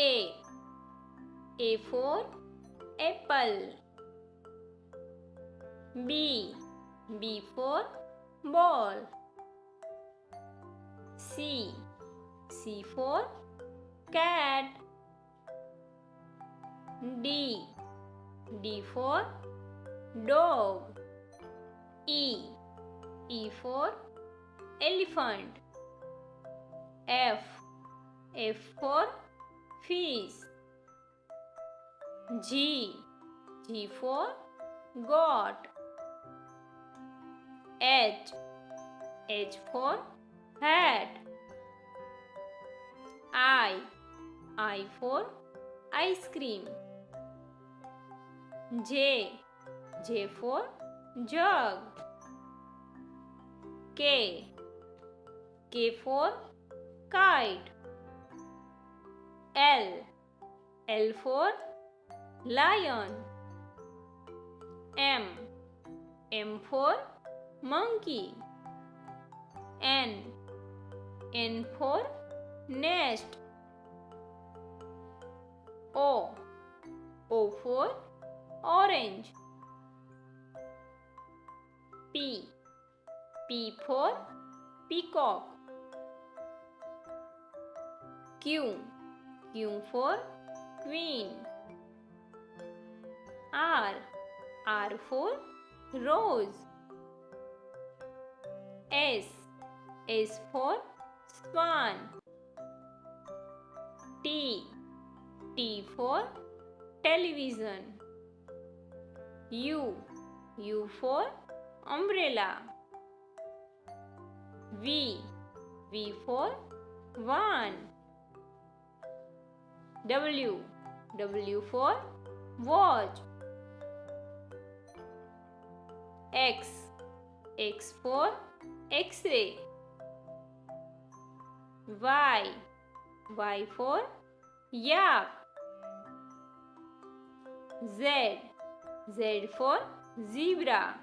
A. A for apple. B. B for ball. C. C for cat. D. D for dog. E. E for elephant. F. F for fish. G. G for goat. H. H for hat. I. I for ice cream. J. J for jug. K. K for kite. L. L for lion. M. M for monkey. N. N for nest. O. O for orange. P. P for peacock. Q. Q for queen. R. R for rose. S. S for swan. T. T for television. U. U for umbrella. V. V for van. W. W for watch. X. X for X-ray. Y. Y for yak. Z. Z for zebra.